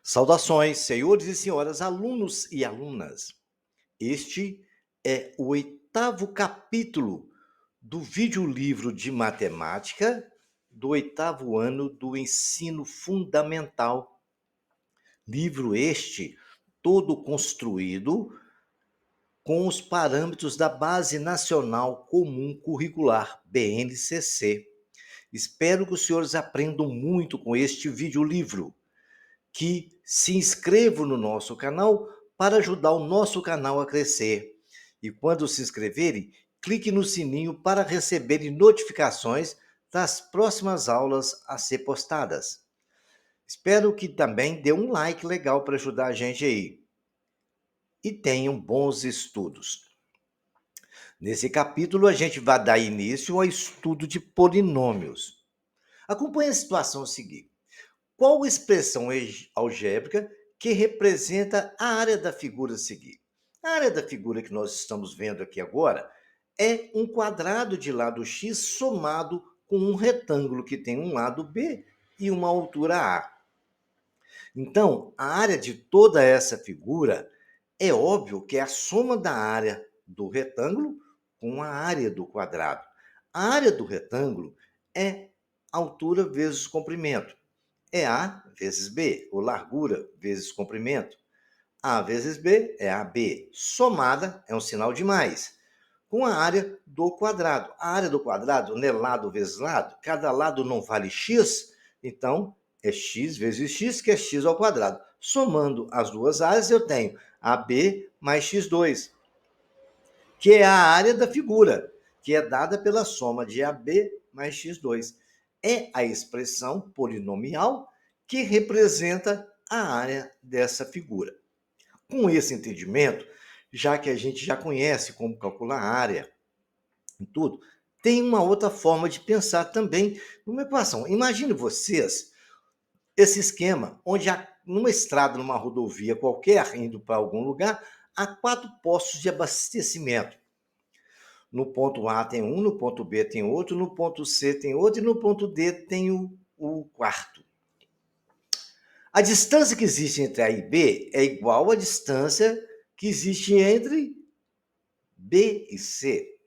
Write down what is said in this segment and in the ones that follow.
Saudações, senhores e senhoras, alunos e alunas. Este é o oitavo capítulo do videolivro de matemática do oitavo ano do ensino fundamental. Livro este todo construído com os parâmetros da Base Nacional Comum Curricular, BNCC. Espero que os senhores aprendam muito com este videolivro, que se inscrevam no nosso canal para ajudar o nosso canal a crescer. E quando se inscreverem, clique no sininho para receberem notificações das próximas aulas a ser postadas. Espero que também dê um like legal para ajudar a gente aí. E tenham bons estudos. Nesse capítulo, a gente vai dar início ao estudo de polinômios. Acompanhe a situação seguinte. Qual expressão algébrica que representa a área da figura a seguir? A área da figura que nós estamos vendo aqui agora é um quadrado de lado x somado com um retângulo que tem um lado b e uma altura a. Então, a área de toda essa figura é óbvio que é a soma da área do retângulo com a área do quadrado. A área do retângulo é altura vezes comprimento. É A vezes B, ou largura vezes comprimento. A vezes B é AB. Somada é um sinal de mais, com a área do quadrado. A área do quadrado, né, lado vezes lado, cada lado não vale x, então é x vezes x, que é x ao quadrado. Somando as duas áreas, eu tenho AB mais x2, que é a área da figura, que é dada pela soma de AB mais x2. É a expressão polinomial que representa a área dessa figura. Com esse entendimento, já que a gente já conhece como calcular a área e tudo, tem uma outra forma de pensar também numa equação. Imagine vocês esse esquema, onde numa estrada, numa rodovia qualquer, indo para algum lugar, há 4 postos de abastecimento. No ponto A tem um, no ponto B tem outro, no ponto C tem outro e no ponto D tem o quarto. A distância que existe entre A e B é igual à distância que existe entre B e C.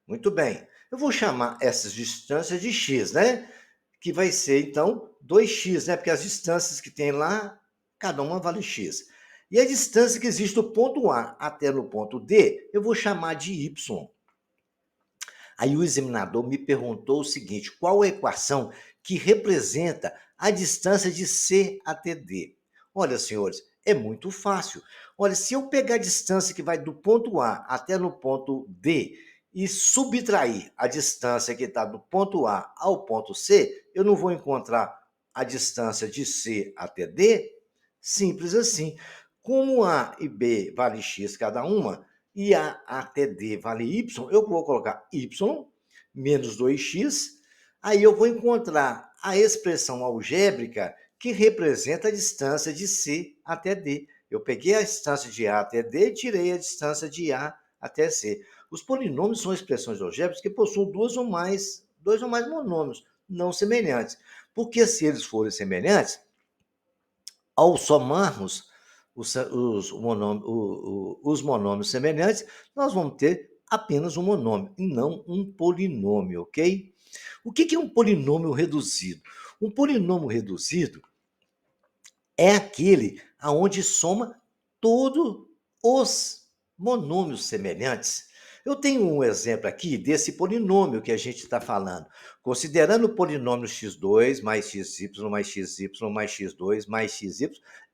Muito bem. Eu vou chamar essas distâncias de x, né? Que vai ser, então, 2x, né? Porque as distâncias que tem lá, cada uma vale x. E a distância que existe do ponto A até no ponto D, eu vou chamar de y. Aí o examinador me perguntou o seguinte: qual a equação que representa a distância de C até D? Olha, senhores, é muito fácil. Olha, se eu pegar a distância que vai do ponto A até no ponto D e subtrair a distância que está do ponto A ao ponto C, eu não vou encontrar a distância de C até D? Simples assim. Como A e B vale x cada uma, e A até D vale y, eu vou colocar y menos 2x, aí eu vou encontrar a expressão algébrica que representa a distância de C até D. Eu peguei a distância de A até D e tirei a distância de A até C. Os polinômios são expressões algébricas que possuem dois ou mais monômios não semelhantes. Porque se eles forem semelhantes, ao somarmos os monômios semelhantes, nós vamos ter apenas um monômio e não um polinômio, ok? O que é um polinômio reduzido? Um polinômio reduzido é aquele aonde soma todos os monômios semelhantes. Eu tenho um exemplo aqui desse polinômio que a gente está falando. Considerando o polinômio x2 mais xy mais xy mais x2 mais xy,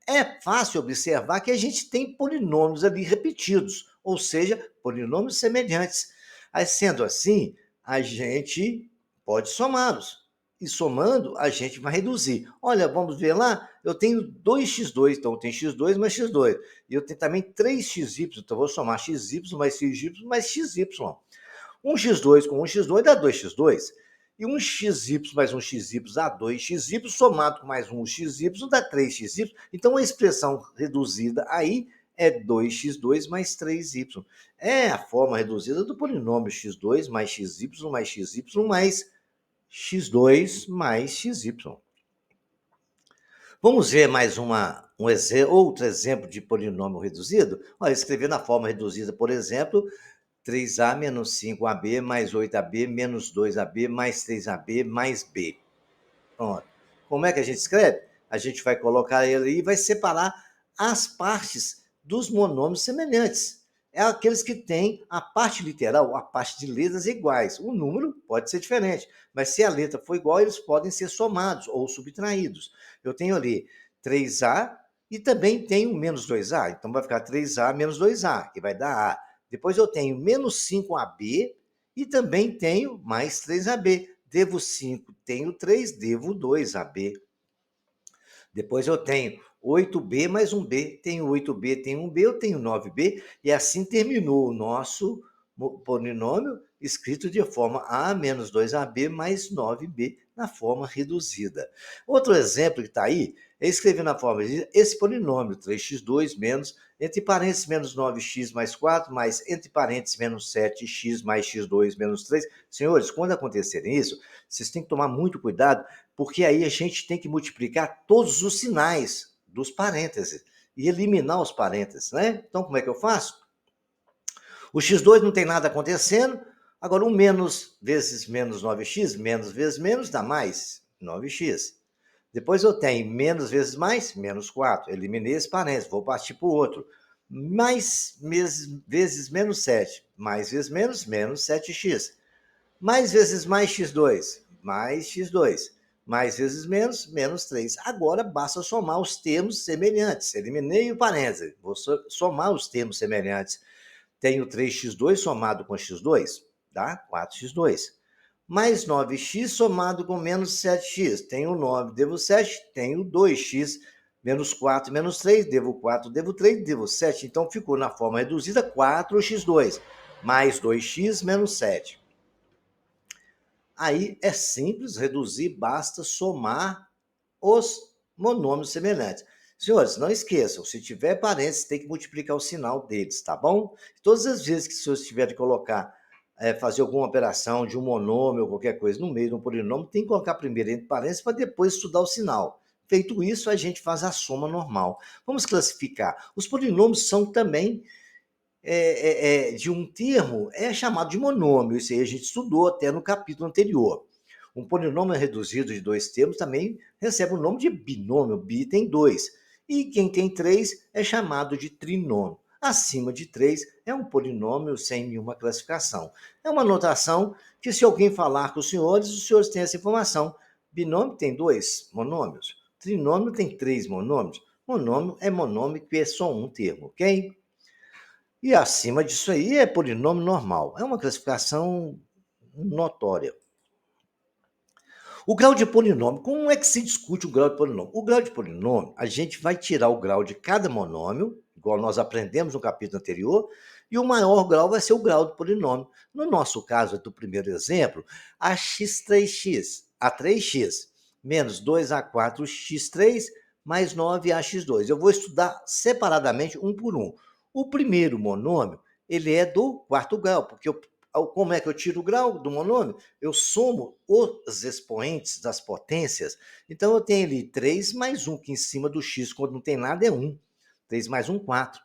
é fácil observar que a gente tem polinômios ali repetidos, ou seja, polinômios semelhantes. Aí, sendo assim, a gente pode somá-los. E somando, a gente vai reduzir. Olha, vamos ver lá, eu tenho 2x2, então eu tenho x2 mais x2. E eu tenho também 3xy, então eu vou somar xy mais xy mais xy. Um x2 com um x2 dá 2x2. E um xy mais um xy dá 2xy, somado com mais um xy dá 3xy. Então a expressão reduzida aí é 2x2 mais 3y. É a forma reduzida do polinômio x2 mais xy mais xy mais x2 mais xy. Vamos ver mais outro exemplo de polinômio reduzido? Olha, escrever na forma reduzida, por exemplo, 3a menos 5ab mais 8ab menos 2ab mais 3ab mais b. Pronto. Como é que a gente escreve? A gente vai colocar ele aí e vai separar as partes dos monômios semelhantes. É aqueles que têm a parte literal, a parte de letras iguais. O número pode ser diferente, mas se a letra for igual, eles podem ser somados ou subtraídos. Eu tenho ali 3a e também tenho menos 2a, então vai ficar 3a menos 2a, que vai dar a. Depois eu tenho menos 5ab e também tenho mais 3ab. Devo 5, tenho 3, devo 2ab. Depois eu tenho 8b mais 1b, tenho 8b, tenho 1b, eu tenho 9b, e assim terminou o nosso polinômio escrito de forma a menos 2ab mais 9b na forma reduzida. Outro exemplo que está aí é escrever na forma reduzida esse polinômio, 3x2 menos, entre parênteses, menos 9x mais 4, mais, entre parênteses, menos 7x mais x2 menos 3. Senhores, quando acontecerem isso, vocês têm que tomar muito cuidado, porque aí a gente tem que multiplicar todos os sinais dos parênteses e eliminar os parênteses, né? Então, como é que eu faço? O x2 não tem nada acontecendo, agora o menos vezes menos 9x, menos vezes menos dá mais 9x. Depois eu tenho menos vezes mais, menos 4. Eliminei esse parênteses, vou partir para o outro. Mais vezes menos 7, mais vezes menos, menos 7x. Mais vezes mais x2, mais x2. Mais vezes menos, menos 3. Agora basta somar os termos semelhantes. Eliminei o parênteses, vou somar os termos semelhantes. Tenho 3x2 somado com x2, dá 4x2. Mais 9x somado com menos 7x. Tenho 9, devo 7, tenho 2x. Menos 4, menos 3, devo 4, devo 3, devo 7. Então ficou na forma reduzida 4x2, mais 2x menos 7. Aí é simples reduzir, basta somar os monômios semelhantes. Senhores, não esqueçam, se tiver parênteses, tem que multiplicar o sinal deles, tá bom? Todas as vezes que os senhores tiverem que colocar, fazer alguma operação de um monômio ou qualquer coisa no meio de um polinômio, tem que colocar primeiro entre parênteses para depois estudar o sinal. Feito isso, a gente faz a soma normal. Vamos classificar. Os polinômios são também de um termo chamado de monômio. Isso aí a gente estudou até no capítulo anterior. Um polinômio reduzido de dois termos também recebe o nome de binômio. Bi tem 2. E quem tem 3 é chamado de trinômio. Acima de 3 é um polinômio sem nenhuma classificação. É uma notação que, se alguém falar com os senhores têm essa informação. Binômio tem 2 monômios. Trinômio tem 3 monômios. Monômio é monômio que é só um termo, ok? E acima disso aí é polinômio normal. É uma classificação notória. O grau de polinômio, como é que se discute o grau de polinômio? O grau de polinômio, a gente vai tirar o grau de cada monômio, igual nós aprendemos no capítulo anterior, e o maior grau vai ser o grau do polinômio. No nosso caso, do primeiro exemplo, a x3x, a 3x, menos 2a4x3, mais 9ax2. Eu vou estudar separadamente um por um. O primeiro monômio, ele é do quarto grau, porque como é que eu tiro o grau do monômio? Eu somo os expoentes das potências. Então, eu tenho ali 3 mais 1, que em cima do x, quando não tem nada, é 1. 3 mais 1, 4.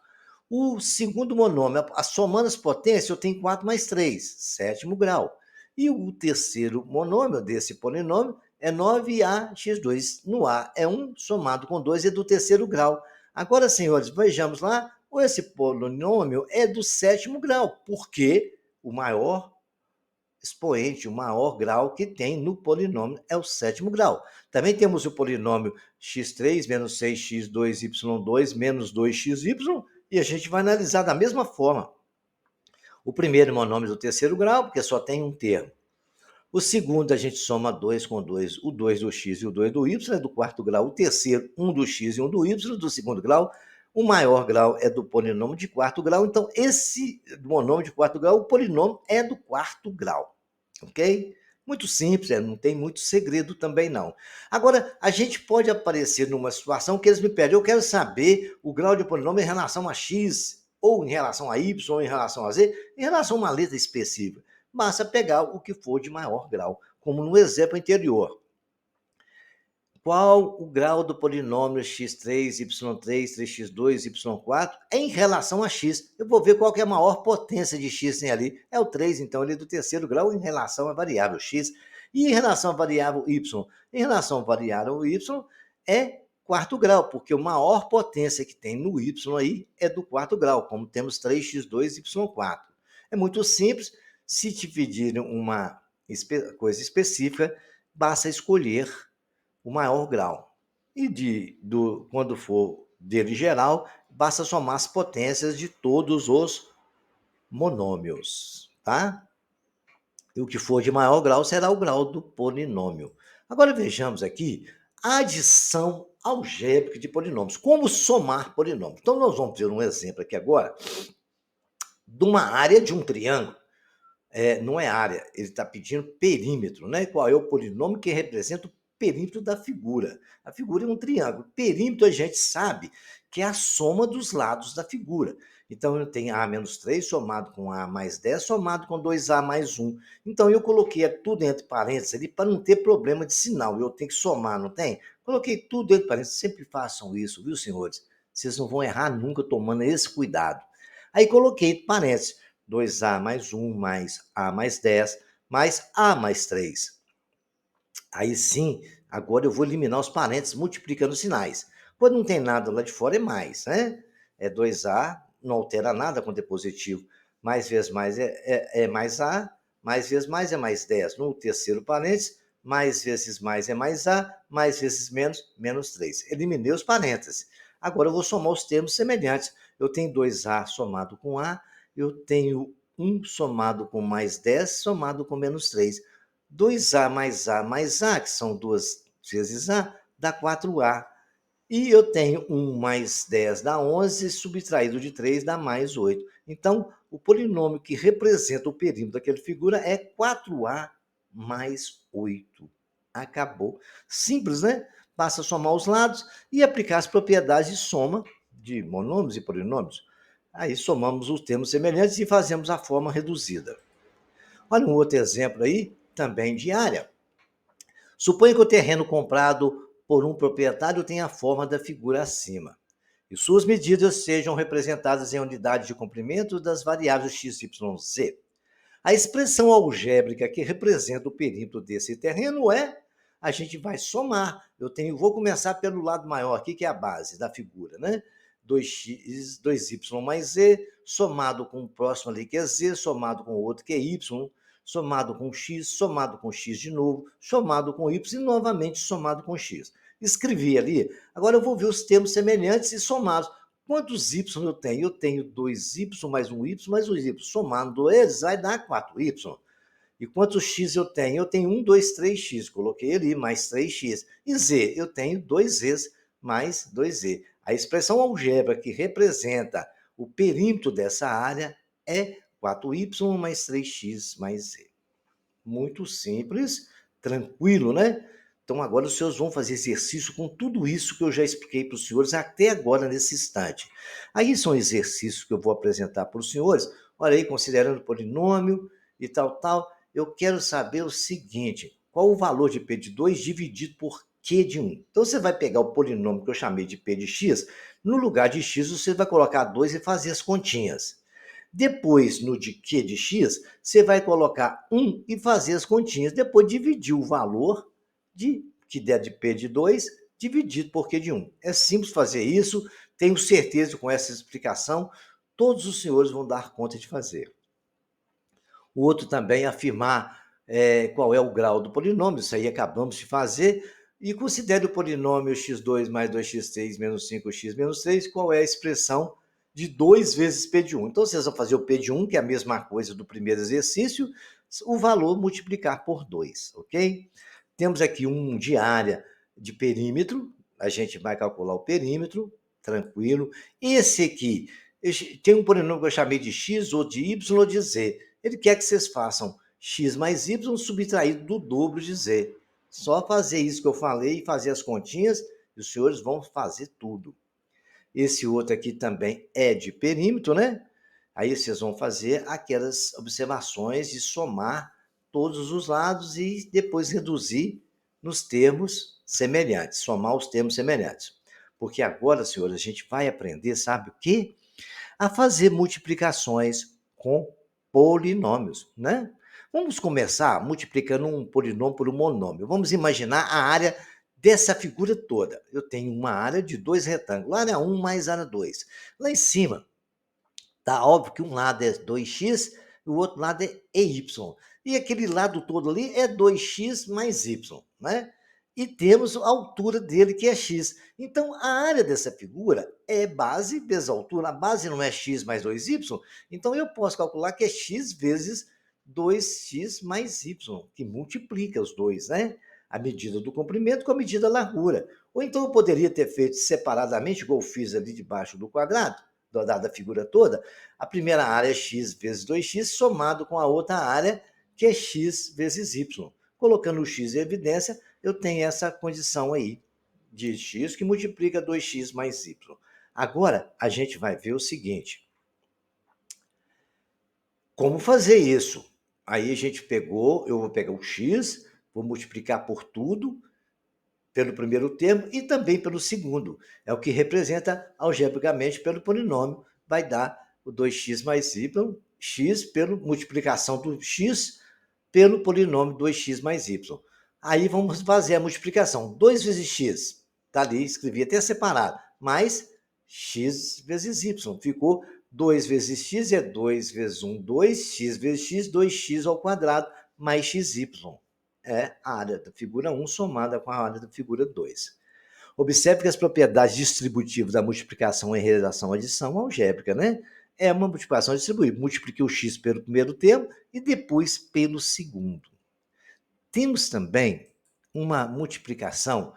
O segundo monômio, somando as potências, eu tenho 4 mais 3, sétimo grau. E o terceiro monômio desse polinômio é 9ax2. No A é 1, somado com 2 é do terceiro grau. Agora, senhores, vejamos lá, esse polinômio é do sétimo grau, porque o maior expoente, o maior grau que tem no polinômio é o sétimo grau. Também temos o polinômio x3 menos 6x2y2 menos 2xy, e a gente vai analisar da mesma forma. O primeiro monômio do terceiro grau, porque só tem um termo. O segundo, a gente soma 2 com 2, o 2 do x e o 2 do y, é do quarto grau. O terceiro, 1 do x e 1 do y, do segundo grau. O maior grau é do polinômio de quarto grau. Então, esse monômio de quarto grau, o polinômio é do quarto grau. Ok? Muito simples, não tem muito segredo também não. Agora, a gente pode aparecer numa situação que eles me pedem, eu quero saber o grau de polinômio em relação a x, ou em relação a y, ou em relação a z, em relação a uma letra específica. Basta pegar o que for de maior grau, como no exemplo anterior. qual o grau do polinômio x3, y3, 3x2, y4 em relação a x. Eu vou ver qual que é a maior potência de x tem ali. É o 3, então, ele é do terceiro grau em relação à variável x. E em relação à variável y? Em relação à variável y, é quarto grau, porque a maior potência que tem no y aí é do quarto grau, como temos 3x2 e y4. É muito simples. Se te pedirem uma coisa específica, basta escolher o maior grau. E quando for dele geral, basta somar as potências de todos os monômios, tá? E o que for de maior grau será o grau do polinômio. Agora vejamos aqui a adição algébrica de polinômios. Como somar polinômios? Então nós vamos ver um exemplo aqui agora de uma área de um triângulo. Não é área, ele está pedindo perímetro, né? Qual é o polinômio que representa o perímetro da figura? A figura é um triângulo. Perímetro a gente sabe que é a soma dos lados da figura. Então eu tenho a menos 3 somado com a mais 10 somado com 2a mais 1. Então eu coloquei tudo entre parênteses ali para não ter problema de sinal. Eu tenho que somar, não tem? Coloquei tudo entre parênteses. Sempre façam isso, viu, senhores? Vocês não vão errar nunca tomando esse cuidado. Aí coloquei entre parênteses 2a mais 1 mais a mais 10 mais a mais 3. Aí sim, agora eu vou eliminar os parênteses multiplicando os sinais. Quando não tem nada lá de fora, é mais, né? É 2a, não altera nada quando é positivo. Mais vezes mais é mais a, mais vezes mais é mais 10. No terceiro parênteses, mais vezes mais é mais a, mais vezes menos, menos 3. Eliminei os parênteses. Agora eu vou somar os termos semelhantes. Eu tenho 2a somado com a, eu tenho 1 somado com mais 10 somado com menos 3. 2a mais a mais a, que são 2 vezes a, dá 4a. E eu tenho 1 mais 10 dá 11, subtraído de 3 dá mais 8. Então, o polinômio que representa o perímetro daquela figura é 4a mais 8. Acabou. Simples, né? Basta somar os lados e aplicar as propriedades de soma de monômios e polinômios. Aí somamos os termos semelhantes e fazemos a forma reduzida. Olha um outro exemplo aí, também de área. Suponha que o terreno comprado por um proprietário tenha a forma da figura acima, e suas medidas sejam representadas em unidades de comprimento das variáveis x, y, z. A expressão algébrica que representa o perímetro desse terreno a gente vai somar. Vou começar pelo lado maior aqui, que é a base da figura, né? 2x, 2y mais z, somado com o próximo ali, que é z, somado com o outro, que é y, somado com x de novo, somado com y e novamente somado com x. Escrevi ali. Agora eu vou ver os termos semelhantes e somados. Quantos y eu tenho? Eu tenho 2y mais um y mais um y. Somando eles vai dar 4y. E quantos x eu tenho? Eu tenho 1, 2, 3x. Coloquei ali, mais 3x. E z? Eu tenho 2z mais 2z. A expressão algébrica que representa o perímetro dessa área é 4y mais 3x mais z. Muito simples, tranquilo, né? Então agora os senhores vão fazer exercício com tudo isso que eu já expliquei para os senhores até agora nesse instante. Aí são exercícios que eu vou apresentar para os senhores. Olha aí, considerando polinômio e tal. Eu quero saber o seguinte: qual o valor de P de 2 dividido por Q de 1? Então você vai pegar o polinômio que eu chamei de P de x, no lugar de x você vai colocar 2 e fazer as continhas. Depois, no de Q de x, você vai colocar 1 e fazer as continhas. Depois, dividir o valor que der de P de 2 dividido por Q de 1. É simples fazer isso. Tenho certeza que com essa explicação, todos os senhores vão dar conta de fazer. O outro também é afirmar qual é o grau do polinômio. Isso aí acabamos de fazer. E considere o polinômio x2 mais 2x3 menos 5x menos 3, qual é a expressão de 2 vezes P de 1. Então, vocês vão fazer o P de 1, que é a mesma coisa do primeiro exercício, o valor multiplicar por 2, ok? Temos aqui um de área de perímetro, a gente vai calcular o perímetro, tranquilo. Esse aqui, tem um polinômio que eu chamei de x, ou de y, ou de z. Ele quer que vocês façam x mais y subtraído do dobro de z. Só fazer isso que eu falei e fazer as continhas, e os senhores vão fazer tudo. Esse outro aqui também é de perímetro, né? Aí vocês vão fazer aquelas observações de somar todos os lados e depois reduzir nos termos semelhantes, somar os termos semelhantes. Porque agora, senhores, a gente vai aprender, sabe o quê? A fazer multiplicações com polinômios, né? Vamos começar multiplicando um polinômio por um monômio. Vamos imaginar a área dessa figura toda. Eu tenho uma área de dois retângulos, área 1 mais área 2. Lá em cima, tá óbvio que um lado é 2x e o outro lado é y. E aquele lado todo ali é 2x mais y, né? E temos a altura dele, que é x. Então, a área dessa figura é base vezes altura. A base não é x mais 2y, então eu posso calcular que é x vezes 2x mais y, que multiplica os dois, né? A medida do comprimento com a medida da largura. Ou então eu poderia ter feito separadamente, igual eu fiz ali debaixo do quadrado, da figura toda. A primeira área é x vezes 2x, somado com a outra área, que é x vezes y. Colocando o x em evidência, eu tenho essa condição aí de x que multiplica 2x mais y. Agora, a gente vai ver o seguinte. Como fazer isso? Aí a gente pegou, eu vou pegar o x, vou multiplicar por tudo, pelo primeiro termo e também pelo segundo. É o que representa algebricamente pelo polinômio, vai dar o 2x mais y, x pela multiplicação do x pelo polinômio 2x mais y. Aí vamos fazer a multiplicação. 2 vezes x, está ali, escrevi até separado, mais x vezes y. Ficou 2 vezes x é 2 vezes 1, 2, x vezes x, 2x ao quadrado, mais xy. É a área da figura 1 somada com a área da figura 2. Observe que as propriedades distributivas da multiplicação em relação à adição algébrica, né? É uma multiplicação distribuída. Multipliquei o x pelo primeiro termo e depois pelo segundo. Temos também uma multiplicação,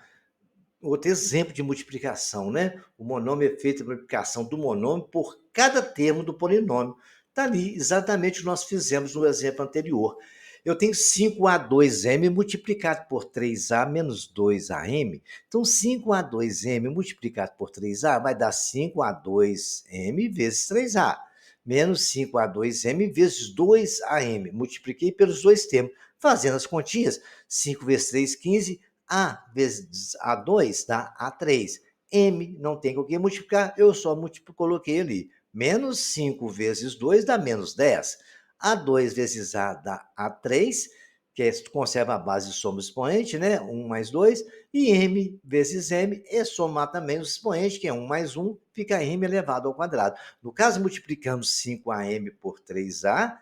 outro exemplo de multiplicação, né? O monômio é feito a multiplicação do monômio por cada termo do polinômio. Está ali exatamente o que nós fizemos no exemplo anterior. Eu tenho 5a2m multiplicado por 3a menos 2am. Então, 5a2m multiplicado por 3a vai dar 5a2m vezes 3a, menos 5a2m vezes 2am. Multipliquei pelos dois termos. Fazendo as continhas, 5 vezes 3, 15, a vezes A2 dá A3. M não tem com o que multiplicar, eu só coloquei ali. Menos 5 vezes 2 dá menos 10. A2 vezes A dá A3, que conserva a base de soma expoente, né? 1 mais 2. E M vezes M é somar também os expoentes, que é 1 mais 1, fica M elevado ao quadrado. No caso, multiplicamos 5am por 3a,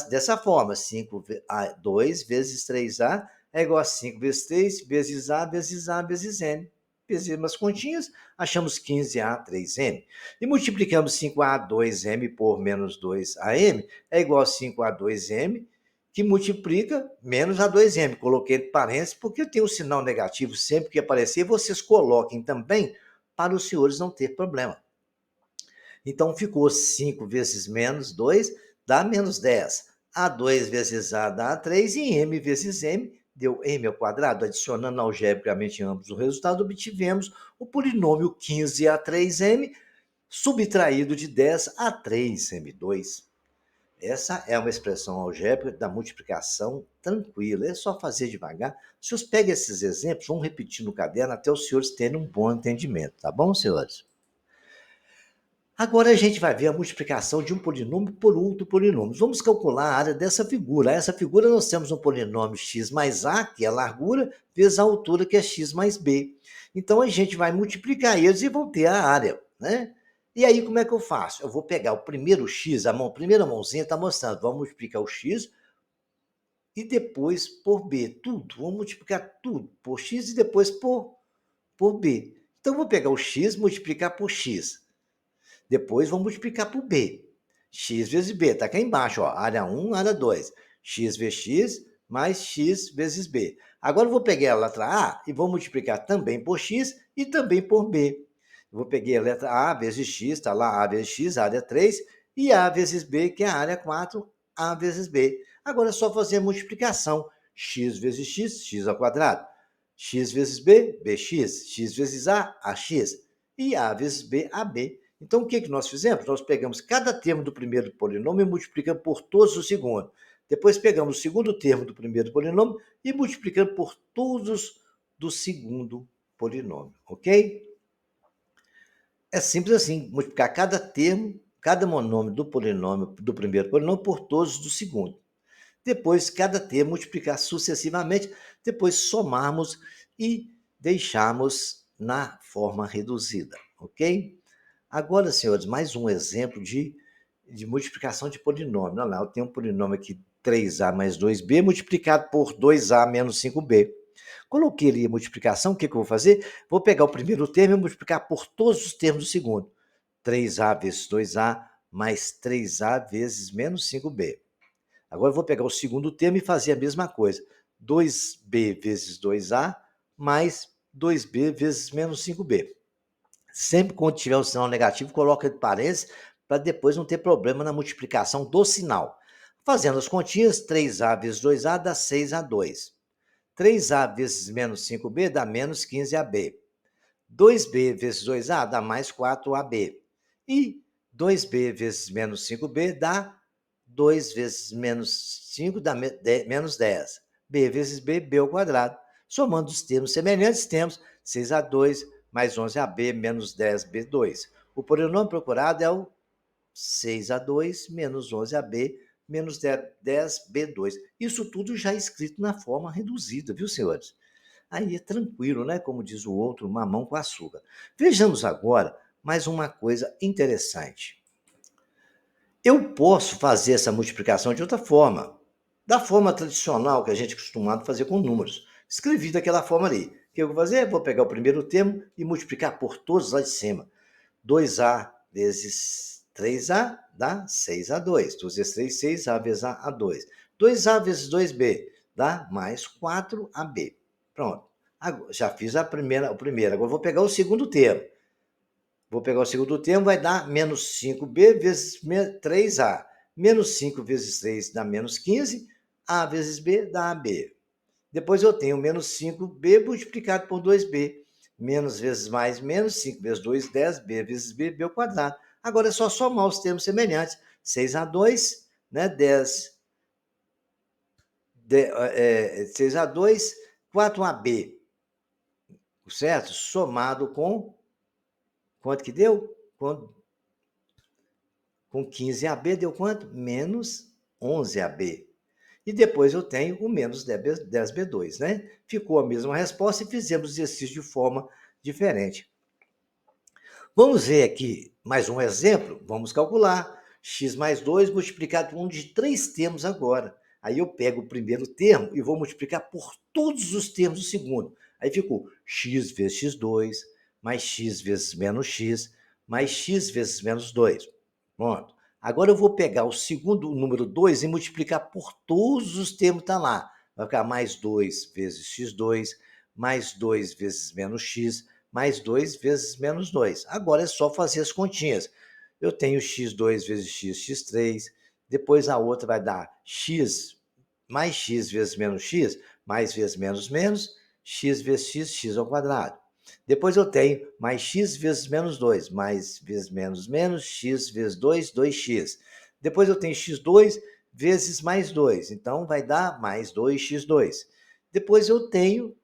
dessa forma, 5a2 vezes 3a é igual a 5 vezes 3 vezes A vezes A vezes N. Fizemos as continhas, achamos 15A3M. E multiplicamos 5A2M por menos 2AM é igual a 5A2M, que multiplica menos A2M. Coloquei parênteses porque eu tenho um sinal negativo sempre que aparecer. Vocês coloquem também para os senhores não ter problema. Então, ficou 5 vezes menos 2 dá menos 10. A2 vezes A dá 3 e M vezes M deu m ao quadrado. Adicionando algebricamente ambos o resultado, obtivemos o polinômio 15A3M subtraído de 10A3M2. Essa é uma expressão algébrica da multiplicação tranquila. É só fazer devagar. Os senhores peguem esses exemplos, vão repetir no caderno até os senhores terem um bom entendimento. Tá bom, senhores? Agora a gente vai ver a multiplicação de um polinômio por outro polinômio. Vamos calcular a área dessa figura. Essa figura nós temos um polinômio x mais a, que é a largura, vezes a altura, que é x mais b. Então a gente vai multiplicar eles e vão ter a área, né? E aí como é que eu faço? Eu vou pegar o primeiro x, a primeira mãozinha está mostrando, vamos multiplicar o x e depois por b, tudo. Vamos multiplicar tudo por x e depois por b. Então eu vou pegar o x, multiplicar por x. Depois vamos multiplicar por b. X vezes b, está aqui embaixo, ó, área 1, área 2. X vezes x mais x vezes b. Agora eu vou pegar a letra A e vou multiplicar também por x e também por b. Eu vou pegar a letra A vezes x, está lá A vezes x, área 3, e A vezes b, que é a área 4, A vezes b. Agora é só fazer a multiplicação. X vezes x, x ao quadrado. X vezes b, bx. X vezes A, ax. E A vezes b, ab. Então, o que nós fizemos? Nós pegamos cada termo do primeiro polinômio e multiplicamos por todos o segundo. Depois pegamos o segundo termo do primeiro polinômio e multiplicamos por todos do segundo polinômio, ok? É simples assim, multiplicar cada termo, cada monômio do polinômio do primeiro polinômio por todos do segundo. Depois, cada termo multiplicar sucessivamente, depois somarmos e deixarmos na forma reduzida, ok? Agora, senhores, mais um exemplo de multiplicação de polinômio. Olha lá, eu tenho um polinômio aqui, 3a mais 2b, multiplicado por 2a menos 5b. Coloquei ali a multiplicação, o que eu vou fazer? Vou pegar o primeiro termo e multiplicar por todos os termos do segundo. 3a vezes 2a mais 3a vezes menos 5b. Agora eu vou pegar o segundo termo e fazer a mesma coisa. 2b vezes 2a mais 2b vezes menos 5b. Sempre quando tiver um sinal negativo, coloca entre parênteses para depois não ter problema na multiplicação do sinal. Fazendo as continhas, 3a vezes 2a dá 6a2. 3a vezes menos 5b dá menos 15ab. 2b vezes 2a dá mais 4ab. E 2b vezes menos 5b dá 2 vezes menos 5 dá menos 10. b vezes b, b ao quadrado. Somando os termos semelhantes, temos 6a2 mais 11ab menos 10b2. O polinômio procurado é o 6a2 menos 11ab menos 10b2. Isso tudo já escrito na forma reduzida, viu, senhores? Aí é tranquilo, né? Como diz o outro, mamão com açúcar. Vejamos agora mais uma coisa interessante. Eu posso fazer essa multiplicação de outra forma, da forma tradicional que a gente é acostumado a fazer com números. Escrevi daquela forma ali. O que eu vou fazer? Vou pegar o primeiro termo e multiplicar por todos lá de cima. 2a vezes 3a dá 6a2. 2 vezes 3, 6a vezes a 2. 2a vezes 2b dá mais 4ab. Pronto. Já fiz o primeiro. Agora vou pegar o segundo termo. Vou pegar o segundo termo, vai dar menos 5b vezes 3a. Menos 5 vezes 3 dá menos 15. A vezes b dá ab. Depois eu tenho menos 5b multiplicado por 2b. Menos vezes mais menos, 5 vezes 2, 10, b vezes b, b ao quadrado. Agora é só somar os termos semelhantes. 6a2, né, 6a2, 4ab, certo? Somado com, quanto que deu? Com 15ab deu quanto? Menos 11ab. E depois eu tenho o menos 10b2, né? Ficou a mesma resposta e fizemos o exercício de forma diferente. Vamos ver aqui mais um exemplo. Vamos calcular. X mais 2 multiplicado por um de 3 termos agora. Aí eu pego o primeiro termo e vou multiplicar por todos os termos do segundo. Aí ficou x vezes x2, mais x vezes menos x, mais x vezes menos 2. Pronto. Agora eu vou pegar o segundo, o número 2, e multiplicar por todos os termos que estão lá. Vai ficar mais 2 vezes x2, mais 2 vezes menos x, mais 2 vezes menos 2. Agora é só fazer as continhas. Eu tenho x2 vezes x, x3. Depois a outra vai dar x mais x vezes menos x, mais vezes menos menos, x vezes x, x ao quadrado. Depois eu tenho mais x vezes menos 2, mais vezes menos menos, x vezes 2, 2x. Depois eu tenho x2 vezes mais 2, então vai dar mais 2x2. Depois eu tenho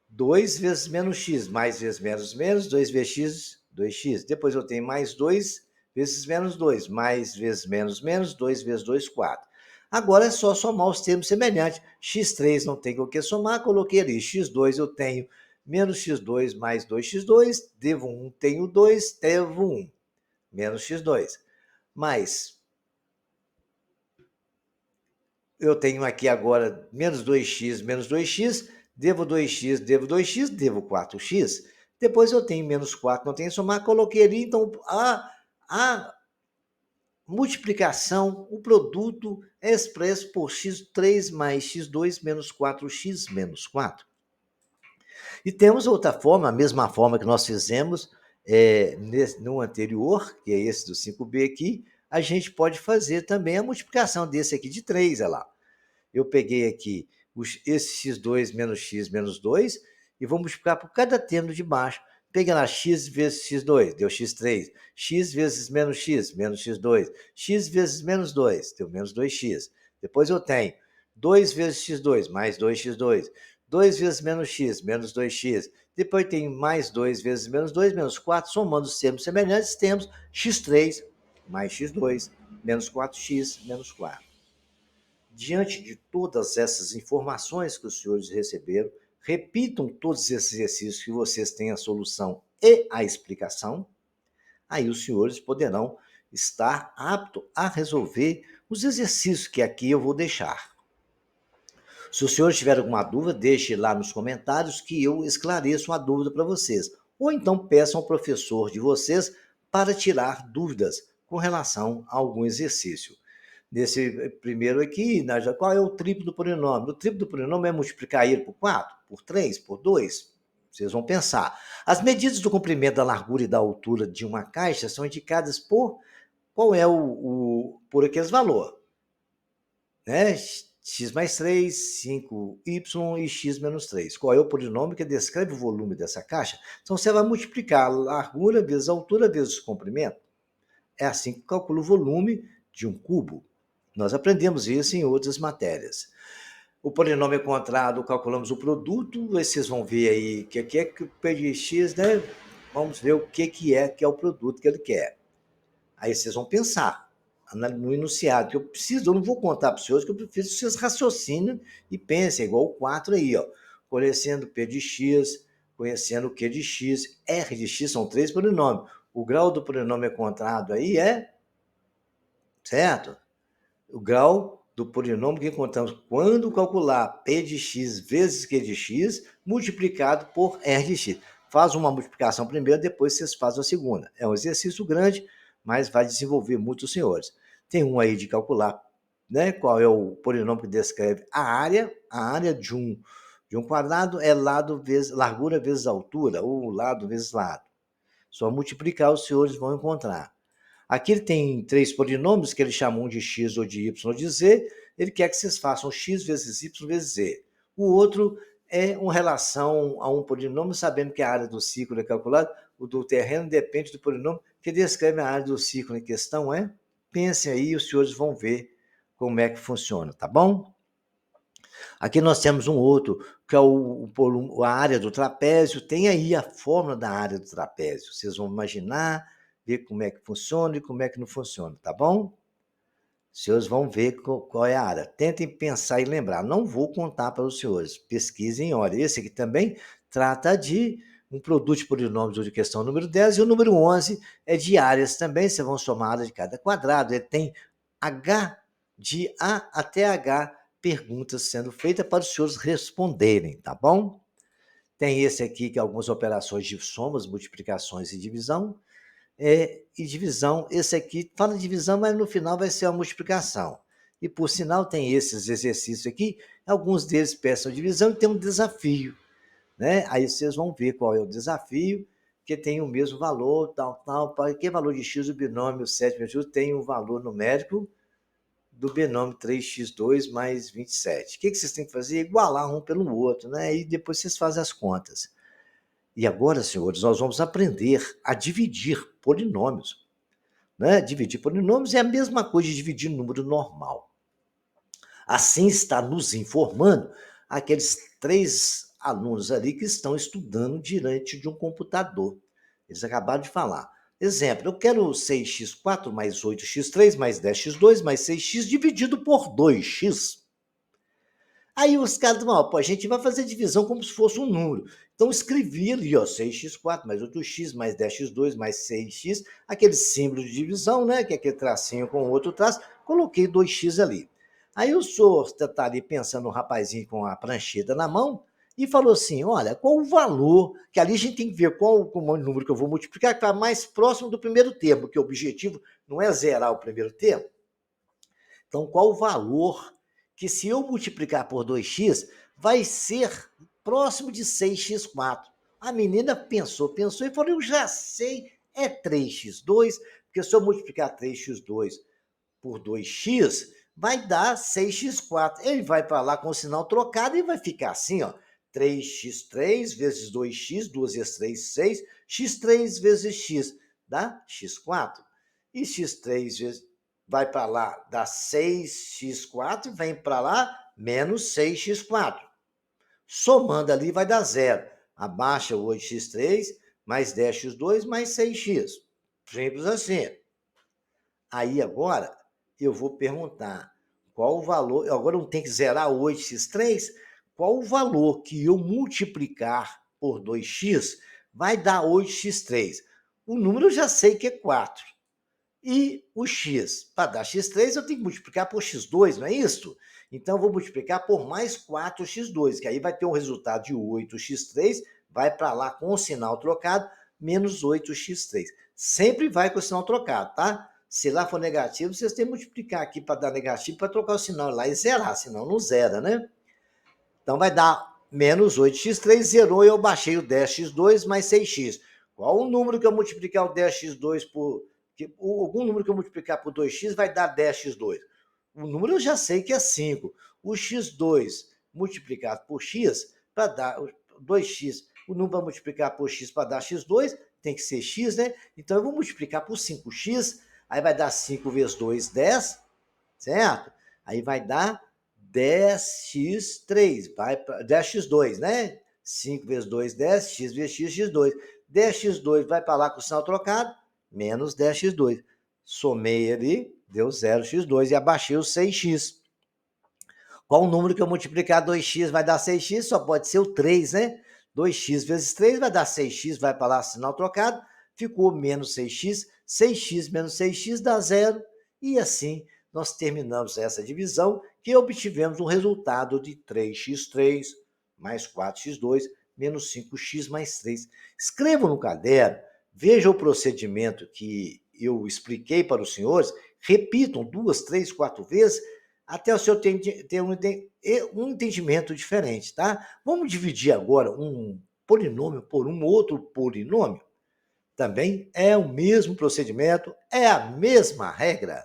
2 vezes menos x, mais vezes menos menos, 2 vezes x, 2x. Depois eu tenho mais 2 vezes menos 2, mais vezes menos menos, 2 vezes 2, 4. Agora é só somar os termos semelhantes. x3 não tem o que somar, coloquei ali. x2 eu tenho menos x2 mais 2x2, devo 1, tenho 2, devo 1, menos x2. Mais, eu tenho aqui agora menos 2x, menos 2x, devo 2x, devo 2x, devo 4x. Depois eu tenho menos 4, não tenho que somar, coloquei ali. Então, a multiplicação, o produto é expresso por x3 mais x2 menos 4x menos 4. E temos outra forma, a mesma forma que nós fizemos no anterior, que é esse do 5b aqui, a gente pode fazer também a multiplicação desse aqui de 3, olha lá. Eu peguei aqui esse x2 menos x menos 2 e vou multiplicar por cada termo de baixo. Peguei lá x vezes x2, deu x3. X vezes menos x2. X vezes menos 2, deu menos 2x. Depois eu tenho 2 vezes x2, mais 2x2. 2 vezes menos 2x. Depois tem mais 2 vezes menos 2, menos 4. Somando os termos semelhantes, temos x3 mais x2, menos 4x, menos 4. Diante de todas essas informações que os senhores receberam, repitam todos esses exercícios que vocês têm a solução e a explicação. Aí os senhores poderão estar aptos a resolver os exercícios que aqui eu vou deixar. Se os senhores tiverem alguma dúvida, deixe lá nos comentários que eu esclareço a dúvida para vocês. Ou então peçam ao professor de vocês para tirar dúvidas com relação a algum exercício. Nesse primeiro aqui, qual é o triplo do polinômio? O triplo do polinômio é multiplicar ele por 4, por 3, por 2. Vocês vão pensar. As medidas do comprimento, da largura e da altura de uma caixa são indicadas por qual é por aqueles valores, né? X mais 3, 5y e x menos 3. Qual é o polinômio que descreve o volume dessa caixa? Então, você vai multiplicar a largura vezes a altura vezes o comprimento. É assim que calcula o volume de um cubo. Nós aprendemos isso em outras matérias. O polinômio encontrado, calculamos o produto, vocês vão ver aí o que é que o P de x, né? Vamos ver o que é o produto que ele quer. Aí vocês vão pensar no enunciado, que eu não vou contar para os senhores, que eu preciso que vocês raciocinem e pensem, igual o 4 aí, ó. Conhecendo P de x, conhecendo o Q de x, R de x, são 3 polinômios. O grau do polinômio encontrado aí é, certo? O grau do polinômio que encontramos quando calcular P de x vezes Q de x, multiplicado por R de x. Faz uma multiplicação primeiro, depois vocês fazem a segunda. É um exercício grande, mas vai desenvolver muito os senhores. Tem um aí de calcular, né, qual é o polinômio que descreve a área de um quadrado é largura vezes altura, ou lado vezes lado. Só multiplicar os senhores vão encontrar. Aqui ele tem 3 polinômios que ele chamam de x ou de y ou de z. Ele quer que vocês façam x vezes y vezes z. O outro é uma relação a um polinômio, sabendo que a área do círculo é calculada, o do terreno depende do polinômio que descreve a área do círculo em questão. Pensem aí e os senhores vão ver como é que funciona, tá bom? Aqui nós temos um outro, que é a área do trapézio. Tem aí a fórmula da área do trapézio. Vocês vão imaginar, ver como é que funciona e como é que não funciona, tá bom? Os senhores vão ver qual é a área. Tentem pensar e lembrar. Não vou contar para os senhores. Pesquisem, olha. Esse aqui também trata de um produto de polinômios de questão número 10, e o número 11 é de áreas também. Vocês vão somar a área de cada quadrado. Ele tem H de A até H perguntas sendo feitas para os senhores responderem, tá bom? Tem esse aqui, que é algumas operações de somas, multiplicações e divisão. E divisão, esse aqui fala de divisão, mas no final vai ser uma multiplicação. E, por sinal, tem esses exercícios aqui, alguns deles peçam divisão e tem um desafio, né? Aí vocês vão ver qual é o desafio, que tem o mesmo valor, para que valor de x o binômio 7 menos x tem um valor numérico do binômio 3x2 mais 27. O que vocês têm que fazer? Igualar um pelo outro, né? E depois vocês fazem as contas. E agora, senhores, nós vamos aprender a dividir polinômios. Né? Dividir polinômios é a mesma coisa de dividir número normal. Assim está nos informando aqueles 3 alunos ali que estão estudando diante de um computador. Eles acabaram de falar. Exemplo, eu quero 6x4 mais 8x3 mais 10x2 mais 6x dividido por 2x. Aí os caras falam, a gente vai fazer divisão como se fosse um número. Então escrevi ali, 6x4 mais 8x mais 10x2 mais 6x, aquele símbolo de divisão, né, que é aquele tracinho com outro traço, coloquei 2x ali. Aí o senhor está ali pensando, um rapazinho com a prancheta na mão, e falou assim, olha, qual o valor, que ali a gente tem que ver qual o número que eu vou multiplicar, que está mais próximo do primeiro termo, porque o objetivo não é zerar o primeiro termo. Então, qual o valor que, se eu multiplicar por 2x, vai ser próximo de 6x4? A menina pensou e falou, eu já sei, é 3x2, porque se eu multiplicar 3x2 por 2x, vai dar 6x4. Ele vai para lá com o sinal trocado e vai ficar assim, 3x3 vezes 2x, 2 vezes 3, 6, x3 vezes x, dá x4. E x3 vezes vai para lá, dá 6x4, vem para lá, menos 6x4. Somando ali vai dar zero. Abaixa o 8x3 mais 10x2 mais 6x. Simples assim. Aí agora eu vou perguntar qual o valor. Agora eu tenho que zerar o 8x3. Qual o valor que eu multiplicar por 2x vai dar 8x3? O número eu já sei que é 4. E o x, para dar x3, eu tenho que multiplicar por x2, não é isso? Então, eu vou multiplicar por mais 4x2, que aí vai ter um resultado de 8x3, vai para lá com o sinal trocado, menos 8x3. Sempre vai com o sinal trocado, tá? Se lá for negativo, vocês têm que multiplicar aqui para dar negativo, para trocar o sinal lá e zerar, senão não zera, né? Então, vai dar menos 8x3, zerou e eu baixei o 10x2 mais 6x. Qual o número que eu multiplicar o 10x2 por... algum número que eu multiplicar por 2x vai dar 10x2. O número eu já sei que é 5. O x2 multiplicado por x, para dar 2x, o número para multiplicar por x para dar x2, tem que ser x, né? Então, eu vou multiplicar por 5x, aí vai dar 5 vezes 2, 10, certo? Aí vai dar 10x3, vai para 10x2, né? 5 vezes 2, 10, x vezes x, x2. 10x2 vai para lá com o sinal trocado, menos 10x2. Somei ali, deu 0x2 e abaixei o 6x. Qual o número que eu multiplicar 2x vai dar 6x? Só pode ser o 3, né? 2x vezes 3 vai dar 6x, vai para lá, sinal trocado, ficou menos 6x, 6x menos 6x dá 0, e assim nós terminamos essa divisão, que obtivemos um resultado de 3x3 mais 4x2 menos 5x mais 3. Escrevam no caderno, vejam o procedimento que eu expliquei para os senhores, repitam 2, 3, 4 vezes, até o senhor ter um entendimento diferente, tá? Vamos dividir agora um polinômio por um outro polinômio? Também é o mesmo procedimento, é a mesma regra.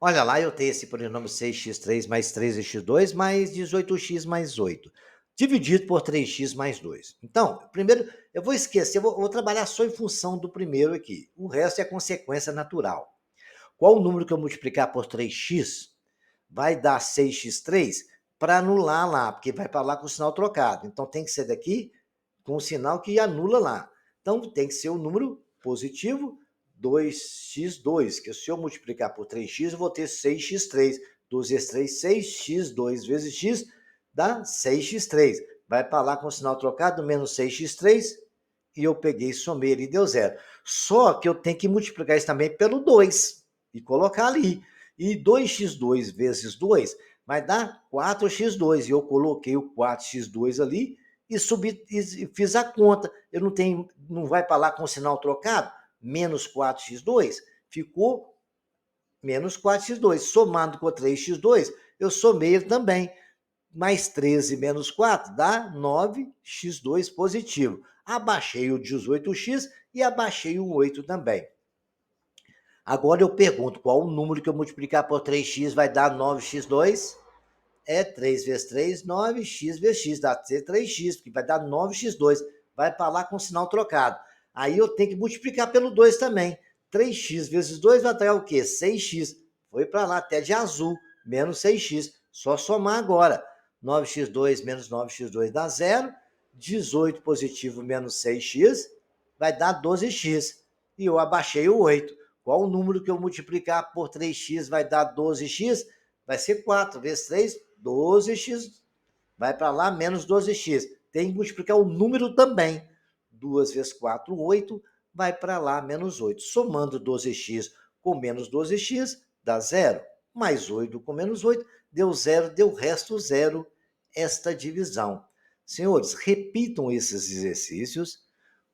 Olha lá, eu tenho esse polinômio 6x3 mais 13x2 mais 18x mais 8, dividido por 3x mais 2. Então, primeiro, eu vou esquecer, eu vou trabalhar só em função do primeiro aqui. O resto é consequência natural. Qual o número que eu multiplicar por 3x vai dar 6x3 para anular lá, porque vai para lá com o sinal trocado. Então, tem que ser daqui com o sinal que anula lá. Então, tem que ser o número positivo 2x2, que se eu multiplicar por 3x, eu vou ter 6x3. 2 vezes 3, 6x2 vezes x dá 6x3. Vai para lá com o sinal trocado, menos 6x3, e eu peguei, somei ali, deu zero. Só que eu tenho que multiplicar isso também pelo 2 e colocar ali. E 2x2 vezes 2 vai dar 4x2. E eu coloquei o 4x2 ali e subi e fiz a conta. Eu não vai para lá com o sinal trocado? Menos 4x2, ficou menos 4x2. Somando com 3x2, eu somei ele também. Mais 13 menos 4 dá 9x2 positivo. Abaixei o 18x e abaixei o 8 também. Agora eu pergunto, qual o número que eu multiplicar por 3x vai dar 9x2? É 3 vezes 3, 9, x vezes x, dá 3x, porque vai dar 9x2. Vai para lá com o sinal trocado. Aí eu tenho que multiplicar pelo 2 também. 3x vezes 2 vai dar o quê? 6x. Foi para lá, até de azul, menos 6x. Só somar agora. 9x2 menos 9x2 dá 0. 18 positivo menos 6x vai dar 12x. E eu abaixei o 8. Qual o número que eu multiplicar por 3x vai dar 12x? Vai ser 4 vezes 3, 12x. Vai para lá, menos 12x. Tem que multiplicar o número também. 2 vezes 4, 8. Vai para lá, menos 8. Somando 12x com menos 12x, dá 0. Mais 8 com menos 8, deu 0, deu resto 0, esta divisão. Senhores, repitam esses exercícios.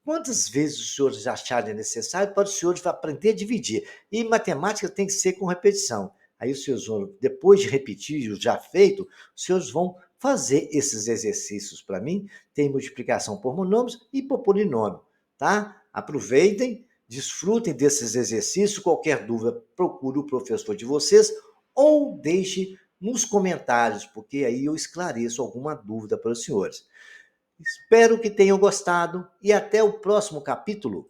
Quantas vezes os senhores acharem necessário para os senhores aprender a dividir? E matemática tem que ser com repetição. Aí os senhores vão, depois de repetir o já feito, os senhores vão fazer esses exercícios para mim. Tem multiplicação por monômios e por polinômio, tá? Aproveitem, desfrutem desses exercícios. Qualquer dúvida, procure o professor de vocês ou deixe nos comentários, porque aí eu esclareço alguma dúvida para os senhores. Espero que tenham gostado e até o próximo capítulo.